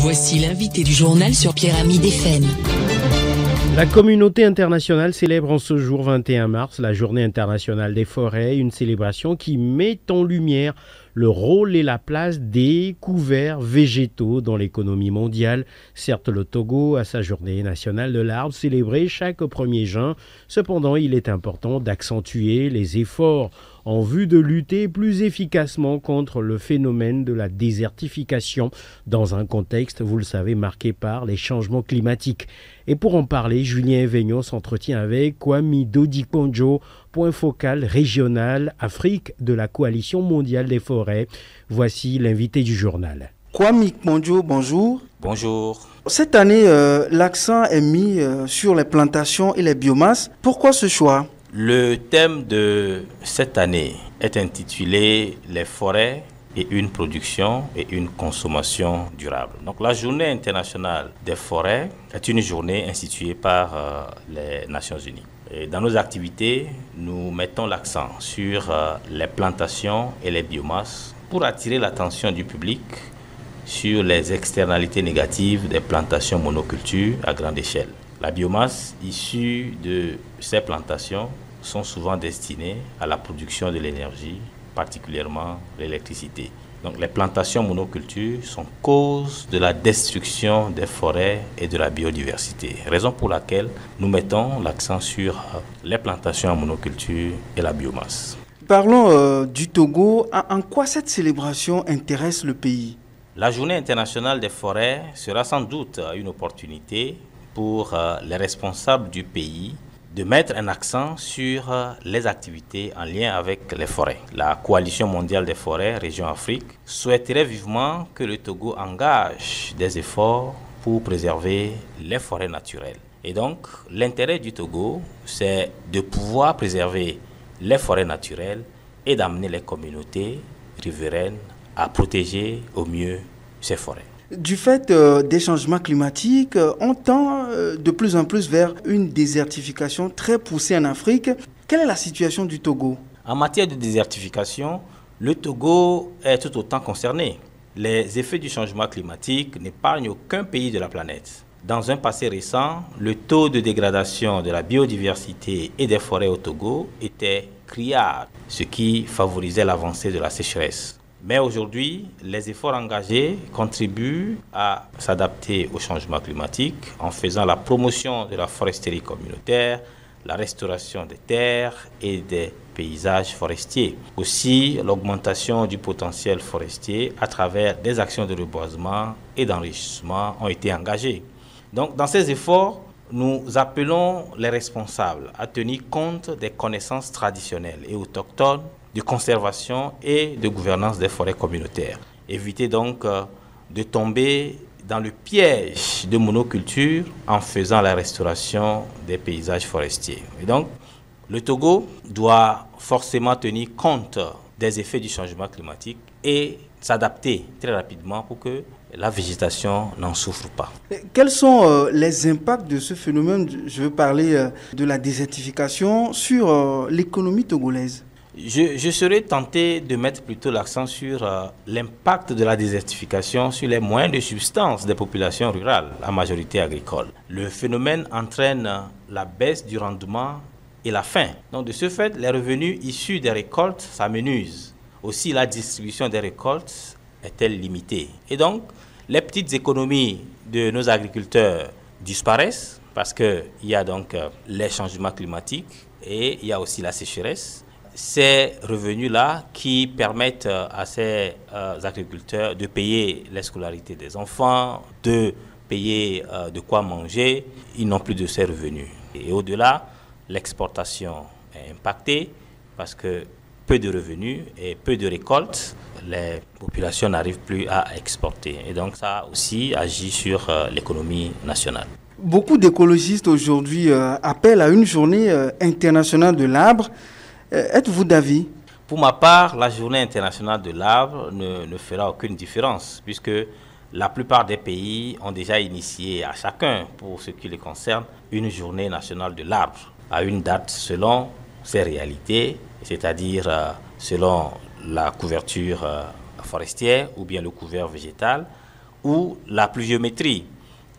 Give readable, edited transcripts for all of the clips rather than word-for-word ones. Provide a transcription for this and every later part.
Voici l'invité du journal sur Pyramide FM. La communauté internationale célèbre en ce jour 21 mars la Journée internationale des forêts, une célébration qui met en lumière le rôle et la place des couverts végétaux dans l'économie mondiale. Certes, le Togo a sa Journée nationale de l'arbre célébrée chaque 1er juin. Cependant, il est important d'accentuer les efforts en vue de lutter plus efficacement contre le phénomène de la désertification dans un contexte, vous le savez, marqué par les changements climatiques. Et pour en parler, Julien Evegno s'entretient avec Kwame Dodiponjo, point focal régional Afrique de la Coalition mondiale des forêts. Voici l'invité du journal. Kwame Dodiponjo, bonjour. Bonjour. Cette année, l'accent est mis sur les plantations et les biomasses. Pourquoi ce choix ? Le thème de cette année est intitulé « Les forêts et une production et une consommation durable ». Donc la Journée internationale des forêts est une journée instituée par les Nations Unies. Et dans nos activités, nous mettons l'accent sur les plantations et les biomasses pour attirer l'attention du public sur les externalités négatives des plantations monocultures à grande échelle. La biomasse issue de ces plantations sont souvent destinées à la production de l'énergie, particulièrement l'électricité. Donc les plantations monocultures sont cause de la destruction des forêts et de la biodiversité, raison pour laquelle nous mettons l'accent sur les plantations en monoculture et la biomasse. Parlons du Togo. En quoi cette célébration intéresse le pays ? La Journée internationale des forêts sera sans doute une opportunité pour les responsables du pays de mettre un accent sur les activités en lien avec les forêts. La Coalition mondiale des forêts, Région Afrique, souhaiterait vivement que le Togo engage des efforts pour préserver les forêts naturelles. Et donc, l'intérêt du Togo, c'est de pouvoir préserver les forêts naturelles et d'amener les communautés riveraines à protéger au mieux ces forêts. Du fait des changements climatiques, on tend de plus en plus vers une désertification très poussée en Afrique. Quelle est la situation du Togo ? En matière de désertification, le Togo est tout autant concerné. Les effets du changement climatique n'épargnent aucun pays de la planète. Dans un passé récent, le taux de dégradation de la biodiversité et des forêts au Togo était criard, ce qui favorisait l'avancée de la sécheresse. Mais aujourd'hui, les efforts engagés contribuent à s'adapter au changement climatique en faisant la promotion de la foresterie communautaire, la restauration des terres et des paysages forestiers. Aussi, l'augmentation du potentiel forestier à travers des actions de reboisement et d'enrichissement ont été engagées. Donc, dans ces efforts, nous appelons les responsables à tenir compte des connaissances traditionnelles et autochtones de conservation et de gouvernance des forêts communautaires. Éviter donc de tomber dans le piège de monoculture en faisant la restauration des paysages forestiers. Et donc, le Togo doit forcément tenir compte des effets du changement climatique et s'adapter très rapidement pour que la végétation n'en souffre pas. Quels sont les impacts de ce phénomène, je veux parler de la désertification, sur l'économie togolaise ? Je serais tenté de mettre plutôt l'accent sur l'impact de la désertification sur les moyens de subsistance des populations rurales, à majorité agricole. Le phénomène entraîne la baisse du rendement et la faim. Donc de ce fait, les revenus issus des récoltes s'amenuisent. Aussi, la distribution des récoltes est-elle limitée. Et donc, les petites économies de nos agriculteurs disparaissent parce qu'il y a donc les changements climatiques et il y a aussi la sécheresse. Ces revenus-là qui permettent à ces agriculteurs de payer les scolarités des enfants, de payer de quoi manger, ils n'ont plus de ces revenus. Et au-delà, l'exportation est impactée parce que peu de revenus et peu de récoltes, les populations n'arrivent plus à exporter. Et donc ça aussi agit sur l'économie nationale. Beaucoup d'écologistes aujourd'hui appellent à une journée internationale de l'arbre. Êtes-vous d'avis ? Pour ma part, la journée internationale de l'arbre ne fera aucune différence puisque la plupart des pays ont déjà initié à chacun, pour ce qui les concerne, une journée nationale de l'arbre à une date selon ses réalités, c'est-à-dire selon la couverture forestière ou bien le couvert végétal ou la pluviométrie.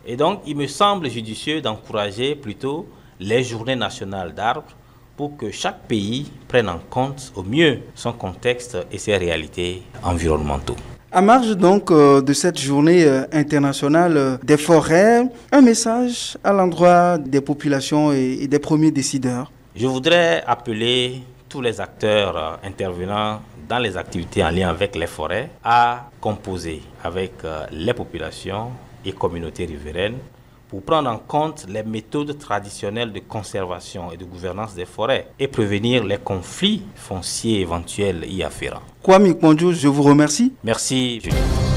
Et donc, il me semble judicieux d'encourager plutôt les journées nationales d'arbres pour que chaque pays prenne en compte au mieux son contexte et ses réalités environnementaux. À marge donc de cette journée internationale des forêts, un message à l'endroit des populations et des premiers décideurs. Je voudrais appeler tous les acteurs intervenant dans les activités en lien avec les forêts à composer avec les populations et communautés riveraines pour prendre en compte les méthodes traditionnelles de conservation et de gouvernance des forêts et prévenir les conflits fonciers éventuels y afférents. Kwame Ikponjo, je vous remercie. Merci, Julien.